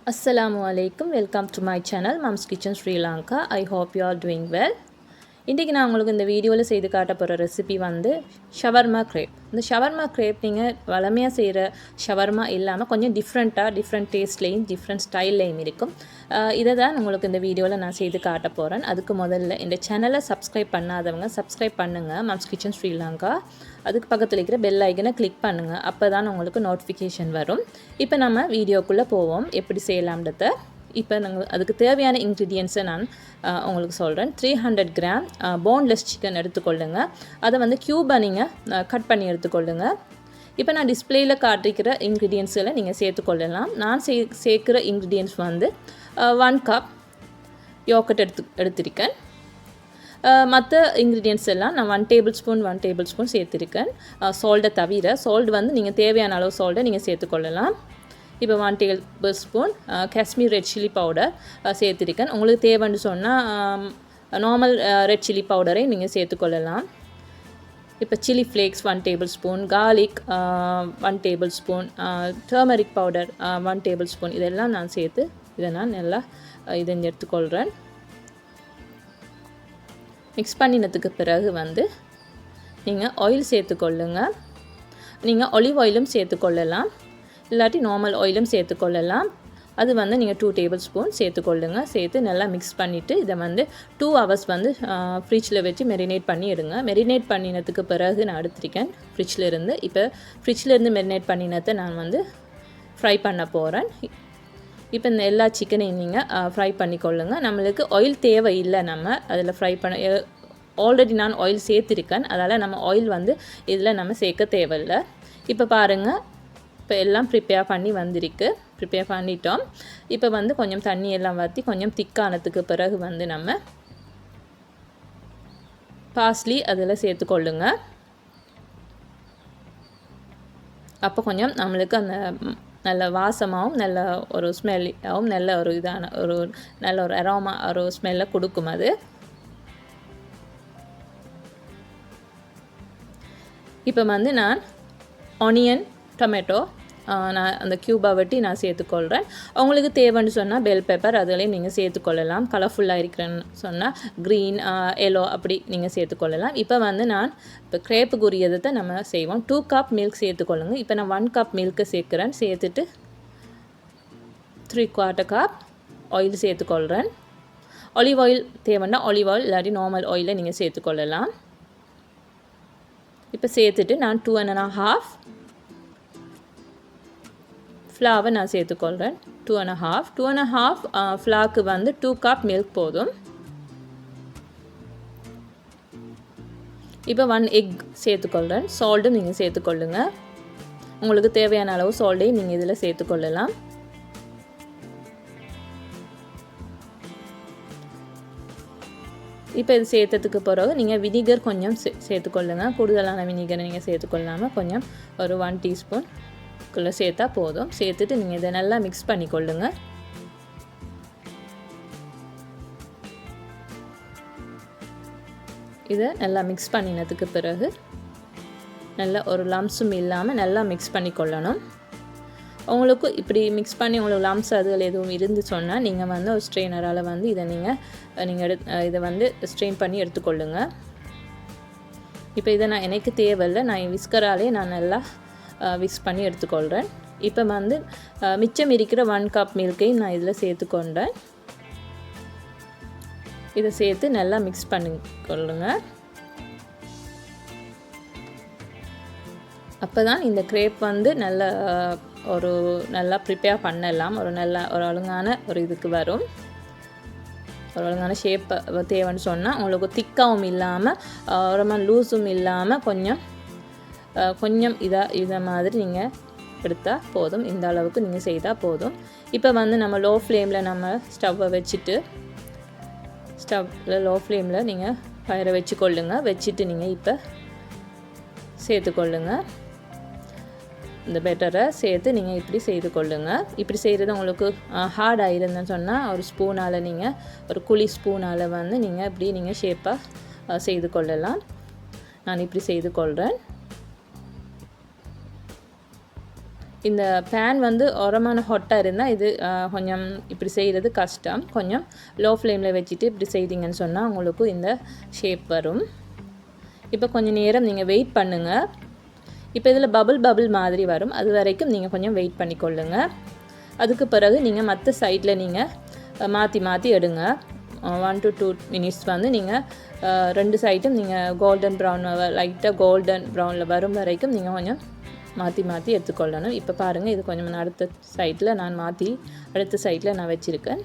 Assalamu alaikum. Welcome to my channel Mom's Kitchen Sri Lanka. I hope you are doing well. இன்றைக்கி நான் உங்களுக்கு இந்த வீடியோவில் செய்து காட்ட போகிற ரெசிபி வந்து ஷவர்மா க்ரேப். இந்த ஷவர்மா க்ரேப் நீங்கள் வளமையாக செய்கிற ஷவர்மா இல்லாமல் கொஞ்சம் டிஃப்ரெண்ட் டேஸ்ட்லேயும் டிஃப்ரெண்ட் ஸ்டைல்லையும் இருக்கும். இதை தான் உங்களுக்கு இந்த வீடியோவில் நான் செய்து காட்ட போகிறேன். அதுக்கு முதல்ல இந்த சேனலை சப்ஸ்கிரைப் பண்ணாதவங்க சப்ஸ்கிரைப் பண்ணுங்கள் மம்ஸ் கிச்சன் ஸ்ரீலங்கா. அதுக்கு பக்கத்தில் இருக்கிற பெல் ஐக்கனை கிளிக் பண்ணுங்கள். அப்போ தான் உங்களுக்கு நோட்டிஃபிகேஷன் வரும். இப்போ நம்ம வீடியோக்குள்ளே போவோம் எப்படி செய்யலாம்ன்றத. இப்போ நாங்கள் அதுக்கு தேவையான இன்க்ரீடியன்ஸை நான் உங்களுக்கு சொல்கிறேன். 300 கிராம் போன்லெஸ் சிக்கன் எடுத்துக்கொள்ளுங்க. அதை வந்து க்யூபாக நீங்கள் கட் பண்ணி எடுத்துக்கொள்ளுங்க. இப்போ நான் டிஸ்பிளேயில் காட்டிக்கிற இன்க்ரீடியன்ஸில் நீங்கள் சேர்த்துக்கொள்ளலாம். நான் சேர்க்குற இன்க்ரீடியன்ஸ் வந்து 1 கப் யோகட் எடுத்திருக்கேன். மற்ற இன்க்ரீடியன்ஸ் எல்லாம் நான் 1 டேபிள் ஸ்பூன் சேர்த்துருக்கேன். சால்ட்டை தவிர சால்ட் வந்து நீங்கள் தேவையான அளவு சால்ட்டை நீங்கள் சேர்த்துக்கொள்ளலாம். இப்போ 1 table spoon Kashmir red chilli powder சேர்த்துருக்கேன். உங்களுக்கு தேவைன்னு சொன்னால் நார்மல் ரெட் சில்லி பவுடரை நீங்கள் சேர்த்துக்கொள்ளலாம். இப்போ chilli flakes 1 table spoon, garlic 1 table spoon, turmeric powder 1 table spoon, இதெல்லாம் நான் சேர்த்து இதை நான் நல்லா எடுத்துக்கொள்கிறேன். மிக்ஸ் பண்ணினதுக்கு பிறகு வந்து நீங்கள் ஆயில் சேர்த்துக்கொள்ளுங்க. நீங்கள் ஒலிவ் ஆயிலும் சேர்த்துக்கொள்ளலாம், இல்லாட்டி நார்மல் ஆயிலும் சேர்த்துக்கொள்ளலாம். அது வந்து நீங்கள் 2 டேபிள் ஸ்பூன் சேர்த்துக்கொள்ளுங்க. சேர்த்து நல்லா மிக்ஸ் பண்ணிவிட்டு இதை வந்து 2 ஹவர்ஸ் வந்து ஃப்ரிட்ஜில் வச்சு மெரினேட் பண்ணி எடுங்க. மெரினேட் பண்ணினதுக்கு பிறகு நான் எடுத்திருக்கேன் ஃப்ரிட்ஜில் இருந்து. இப்போ ஃப்ரிட்ஜிலேருந்து மெரினேட் பண்ணினதை நான் வந்து ஃப்ரை பண்ண போகிறேன். இப்போ இந்த எல்லா சிக்கனையும் நீங்கள் ஃப்ரை பண்ணிக்கொள்ளுங்க. நம்மளுக்கு ஆயில் தேவையில்லை, நம்ம அதில் ஃப்ரை பண்ண ஆல்ரெடி நான் ஆயில் சேர்த்துருக்கேன். அதால் நம்ம ஆயில் வந்து இதில் நம்ம சேர்க்க தேவையில்லை. இப்போ பாருங்கள், இப்போ எல்லாம் ப்ரிப்பேர் பண்ணிட்டோம். இப்போ வந்து கொஞ்சம் தண்ணி எல்லாம் ஊற்றி கொஞ்சம் திக்கானதுக்கு பிறகு வந்து நம்ம பார்ஸ்லி அதில் சேர்த்துக்கொள்ளுங்க. அப்போ கொஞ்சம் நம்மளுக்கு அந்த நல்ல வாசமாகவும் நல்ல ஒரு ஸ்மெல்லாகவும் நல்ல ஒரு நல்ல ஒரு அரோமா ஒரு ஸ்மெல்லை கொடுக்கும். அது இப்போ வந்து நான் ஆனியன் டொமேட்டோ நான் அந்த க்யூபாக வெட்டி நான் சேர்த்துக்கொள்கிறேன். உங்களுக்கு தேவைன்னு சொன்னால் பெல் பெப்பர் அதுலேயும் நீங்கள் சேர்த்துக்கொள்ளலாம். கலர்ஃபுல்லாக இருக்கிறேன்னு சொன்னால் க்ரீன், எல்லோ அப்படி நீங்கள் சேர்த்துக்கொள்ளலாம். இப்போ வந்து நான் இப்போ க்ரேப்புக்குரியதை நம்ம செய்வோம். 2 கப் மில்க் சேர்த்துக்கொள்ளுங்க. இப்போ நான் 1 கப் மில்க்கு சேர்க்குறேன். சேர்த்துட்டு 3/4 கப் ஆயில் சேர்த்துக்கொள்கிறேன். ஆலிவ் ஆயில் தேவைன்னா ஆலிவ் ஆயில் இல்லாட்டி நார்மல் ஆயிலை நீங்கள் சேர்த்துக்கொள்ளலாம். இப்போ சேர்த்துட்டு நான் 2.5 ஃப்ளாவை நான் சேர்த்துக்கொள்கிறேன். 2.5 ஃப்ளாக்கு வந்து 2 கப் மில்க் போதும். இப்போ 1 எக் சேர்த்துக்கொள்கிறேன். சால்ட்டும் நீங்கள் சேர்த்துக்கொள்ளுங்க. உங்களுக்கு தேவையான அளவு சால்ட்டையும் நீங்கள் இதில் சேர்த்துக்கொள்ளலாம். இப்போ இது சேர்த்ததுக்கு பிறகு நீங்கள் வினிகர் கொஞ்சம் சேர்த்துக்கொள்ளுங்க. கூடுதலான வினிகரை நீங்கள் சேர்த்துக்கொள்ளாமல் கொஞ்சம் ஒரு 1 டீஸ்பூன் சேர்த்தா போதும். சேர்த்துட்டு நீங்கள் இதை நல்லா மிக்ஸ் பண்ணிக்கொள்ளுங்க. இதை நல்லா மிக்ஸ் பண்ணினதுக்கு பிறகு நல்லா ஒரு லம்ஸும் இல்லாமல் நல்லா மிக்ஸ் பண்ணிக்கொள்ளணும். உங்களுக்கு இப்படி மிக்ஸ் பண்ணி உங்களுக்கு லம்ஸ் அதுகள் எதுவும் இருந்து சொன்னால் நீங்கள் வந்து ஒரு ஸ்ட்ரெயினரால் வந்து இதை நீங்கள் இதை வந்து ஸ்ட்ரெயின் பண்ணி எடுத்துக்கொள்ளுங்க. இப்போ இதை எனக்கு தேவையில்லை, நான் விஸ்கராலே நான் நல்லா மிக்ஸ் பண்ணி எடுத்துக்கொள்கிறேன். இப்போ வந்து மிச்சம் இருக்கிற 1 கப் மில்க்கையும் நான் இதில் சேர்த்துக்கொண்டேன். இதை சேர்த்து நல்லா மிக்ஸ் பண்ணிக்கொள்ளுங்க. அப்போ தான் இந்த க்ரேப் வந்து நல்லா ப்ரிப்பேர் பண்ணலாம். ஒரு ஒழுங்கான ஒரு இதுக்கு வரும். ஒரு ஒழுங்கான ஷேப் தேவைன்னு சொன்னால் உங்களுக்கு திக்காகவும் இல்லாமல் ரொம்ப லூஸும் இல்லாமல் கொஞ்சம் இதை மாதிரி நீங்கள் எடுத்தால் போதும். இந்த அளவுக்கு நீங்கள் செய்தால் போதும். இப்போ வந்து நம்ம லோ ஃப்ளேமில் நம்ம ஸ்டவ்வை வச்சுட்டு லோ ஃப்ளேமில் நீங்கள் ஃபயரை வச்சுக்கொள்ளுங்க. வச்சுட்டு நீங்கள் இப்போ சேர்த்துக்கொள்ளுங்க. இந்த பெட்டரை சேர்த்து நீங்கள் இப்படி செய்து கொள்ளுங்க. இப்படி செய்கிறது உங்களுக்கு ஹார்டாக இருந்தேன்னு சொன்னால் ஒரு ஸ்பூனால் நீங்கள் ஒரு குழி ஸ்பூனால் வந்து நீங்கள் இப்படி நீங்கள் ஷேப்பாக செய்து கொள்ளலாம். நான் இப்படி செய்து கொள்கிறேன். இந்த பேன் வந்து உரமான ஹாட்டாக இருந்தால் இது கொஞ்சம் இப்படி செய்கிறது கஷ்டம். கொஞ்சம் லோ ஃப்ளேமில் வச்சுட்டு இப்படி செய்தீங்கன்னு சொன்னால் உங்களுக்கு இந்த ஷேப் வரும். இப்போ கொஞ்சம் நேரம் நீங்கள் வெயிட் பண்ணுங்கள். இப்போ இதில் பபிள் மாதிரி வரும். அது வரைக்கும் நீங்கள் கொஞ்சம் வெயிட் பண்ணிக்கொள்ளுங்க. அதுக்கு பிறகு நீங்கள் மற்ற சைடில் நீங்கள் மாற்றி எடுங்க. 1 to 2 minutes வந்து நீங்கள் 2 சைடும் நீங்கள் கோல்டன் ப்ரௌன் லைட்டாக கோல்டன் ப்ரௌனில் வரும் வரைக்கும் நீங்கள் கொஞ்சம் மாற்றி எடுத்துக்கொள்ளணும். இப்போ பாருங்கள், இது கொஞ்சம் அடுத்த சைடில் அடுத்த சைடில் நான் வச்சுருக்கேன்.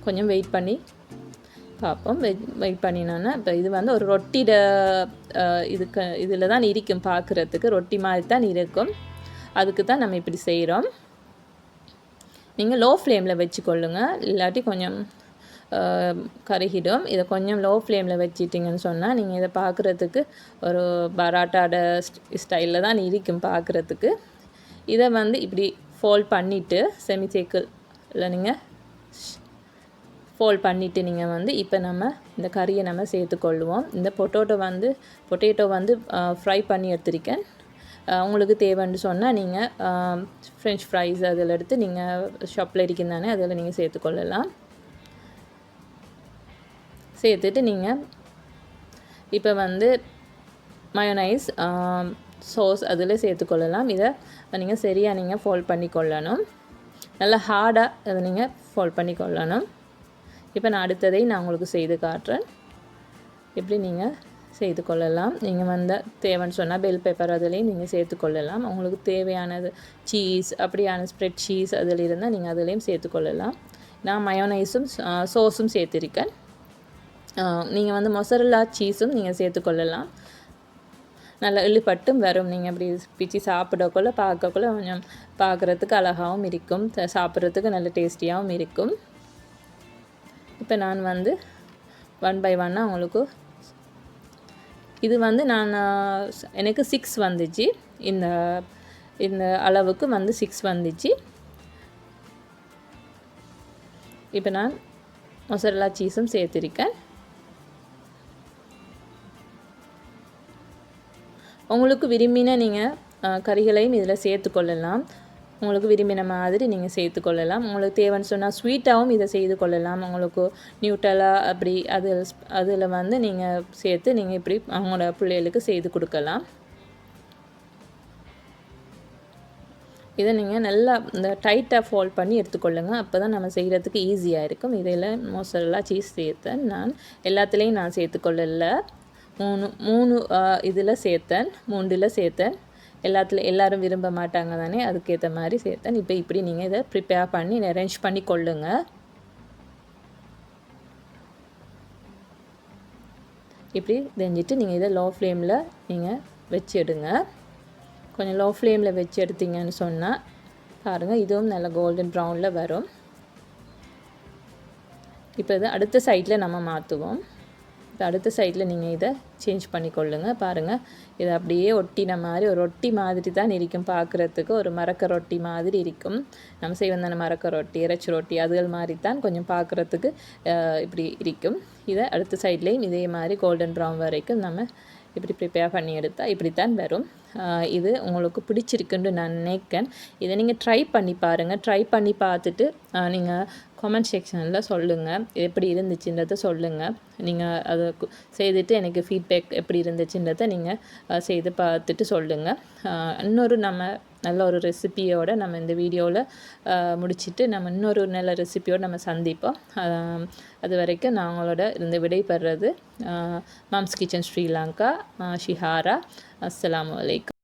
கொஞ்சம் வெயிட் பண்ணி பார்ப்போம். வெயிட் பண்ணினோன்னா இப்போ இது வந்து ஒரு ரொட்டியோட இதில் தான் இருக்கும், பார்க்குறதுக்கு ரொட்டி மாதிரி தான் இருக்கும். அதுக்கு தான் நம்ம இப்படி செய்கிறோம். நீங்கள் லோ ஃப்ளேமில் வச்சுக்கொள்ளுங்க, இல்லாட்டி கொஞ்சம் கருகிடும். இதை கொஞ்சம் லோ ஃப்ளேமில் வச்சிட்டிங்கன்னு சொன்னால் நீங்கள் இதை பார்க்குறதுக்கு ஒரு பராட்டாட ஸ்டைலில் தான் இருக்கும் பார்க்குறதுக்கு. இதை வந்து இப்படி ஃபோல்ட் பண்ணிவிட்டு செமி சர்க்கிளில் நீங்கள் ஃபோல்ட் பண்ணிவிட்டு நீங்கள் வந்து இப்போ நம்ம இந்த கறியை நம்ம சேர்த்துக்கொள்ளுவோம். இந்த பொட்டேட்டோ வந்து ஃப்ரை பண்ணி எடுத்திருக்கேன். உங்களுக்கு தேவைன்னு சொன்னால் நீங்கள் ஃப்ரெஞ்ச் ஃப்ரைஸ் அதில் எடுத்து நீங்கள் ஷாப்பில் இருக்குந்தானே அதில் நீங்கள் சேர்த்துக்கொள்ளலாம். சேர்த்துட்டு நீங்கள் இப்போ வந்து மயோனைஸ் சோஸ் அதில் சேர்த்துக்கொள்ளலாம். இதை நீங்கள் ஃபோல்ட் பண்ணிக்கொள்ளணும். நல்லா ஹார்டாக அதை நீங்கள் ஃபோல்ட் பண்ணிக்கொள்ளணும். இப்போ நான் அடுத்ததை நான் உங்களுக்கு செய்து காட்டுறேன். எப்படி நீங்கள் செய்து கொள்ளலாம். நீங்கள் வந்து தேவைன்னு சொன்னால் பெல் பெப்பர் அதிலையும் நீங்கள் சேர்த்துக்கொள்ளலாம். உங்களுக்கு தேவையானது சீஸ், அப்படியான ஸ்ப்ரெட் சீஸ் அதில் இருந்தால் நீங்கள் அதிலையும் சேர்த்துக்கொள்ளலாம். நான் மயோனைஸும் சோஸும் சேர்த்துருக்கேன். நீங்கள் வந்து மொசரல்லா சீஸும் நீங்கள் சேர்த்துக்கொள்ளலாம். நல்லா இழுப்பட்டும் வரும். நீங்கள் அப்படி பிச்சு சாப்பிடக்குள்ள பார்க்கக்குள்ள கொஞ்சம் பார்க்குறதுக்கு அழகாகவும் இருக்கும், சாப்பிட்றதுக்கு நல்ல டேஸ்டியாகவும் இருக்கும். இப்போ நான் வந்து 1 by 1 உங்களுக்கு இது வந்து எனக்கு 6 வந்துச்சு. இந்த அளவுக்கு வந்து 6 வந்துச்சு. இப்போ நான் மொசரல்லா சீஸும் சேர்த்துருக்கேன். உங்களுக்கு விரும்பின நீங்கள் கறிகளையும் இதில் சேர்த்துக்கொள்ளலாம். உங்களுக்கு விரும்பின மாதிரி நீங்கள் சேர்த்துக்கொள்ளலாம். உங்களுக்கு தேவைன்னு சொன்னால் ஸ்வீட்டாகவும் இதை செய்து கொள்ளலாம். உங்களுக்கு நியூட்டலா அப்படி அதில் வந்து நீங்கள் சேர்த்து நீங்கள் இப்படி அவங்களோட பிள்ளைகளுக்கு செய்து கொடுக்கலாம். இதை நீங்கள் நல்லா இந்த டைட்டாக ஃபோல்ட் பண்ணி எடுத்துக்கொள்ளுங்க. அப்போ தான் நம்ம செய்கிறதுக்கு ஈஸியாக இருக்கும். இதில் மொசரல்லா சீஸ் சேர்த்தேன். நான் எல்லாத்துலேயும் நான் சேர்த்துக்கொள்ளல. 3 இதில் சேர்த்தேன், 3 சேர்த்தேன். எல்லோரும் விரும்ப மாட்டாங்க தானே, அதுக்கேற்ற மாதிரி சேர்த்தேன். இப்போ இப்படி நீங்கள் இதை ப்ரிப்பேர் பண்ணி அரேஞ்ச் பண்ணி கொள்ளுங்க. இப்படி செஞ்சுட்டு நீங்கள் இதை லோ ஃப்ளேமில் நீங்கள் வச்சு எடுங்க. கொஞ்சம் லோ ஃப்ளேமில் வச்சு எடுத்தீங்கன்னு சொன்னால் பாருங்கள், இதுவும் நல்ல கோல்டன் ப்ரௌனில் வரும். இப்போ இது அடுத்த சைடில் நம்ம மாற்றுவோம். இப்போ அடுத்த சைடில் நீங்கள் இதை சேஞ்ச் பண்ணிக்கொள்ளுங்க. பாருங்கள், இதை அப்படியே ஒட்டின மாதிரி ஒரு ரொட்டி மாதிரி தான் இருக்கும் பார்க்குறதுக்கு. ஒரு மரக்க ரொட்டி மாதிரி இருக்கும். நம்ம செய்வந்தான மரக்க ரொட்டி, இறைச்சி ரொட்டி அதுகள் மாதிரி தான் கொஞ்சம் பார்க்குறதுக்கு இப்படி இருக்கும். இதை அடுத்த சைட்லேயும் இதே மாதிரி கோல்டன் ப்ரௌன் வரைக்கும் நம்ம இப்படி ப்ரிப்பேர் பண்ணி எடுத்தால் இப்படித்தான் வரும். இது உங்களுக்கு பிடிச்சிருக்குன்னு நான் நினைக்கிறேன். இதை நீங்கள் ட்ரை பண்ணி பாருங்கள். ட்ரை பண்ணி பார்த்துட்டு நீங்கள் கமெண்ட் செக்ஷனில் சொல்லுங்கள் எப்படி இருந்துச்சுன்றதை சொல்லுங்கள். நீங்கள் அதை செய்துட்டு எனக்கு ஃபீட்பேக் எப்படி இருந்துச்சுன்றதை நீங்கள் செய்து பார்த்துட்டு சொல்லுங்கள். இன்னொரு நல்ல ஒரு ரெசிபியோடு நம்ம இந்த வீடியோவில் முடிச்சுட்டு நம்ம இன்னொரு நல்ல ரெசிபியோடு நம்ம சந்திப்போம். அது வரைக்கும் நான் உங்களோட இருந்து விடைபெறுறது மாம்ஸ் கிச்சன் ஸ்ரீலங்கா ஷிஹாரா. அஸ்ஸலாமு அலைக்கும்.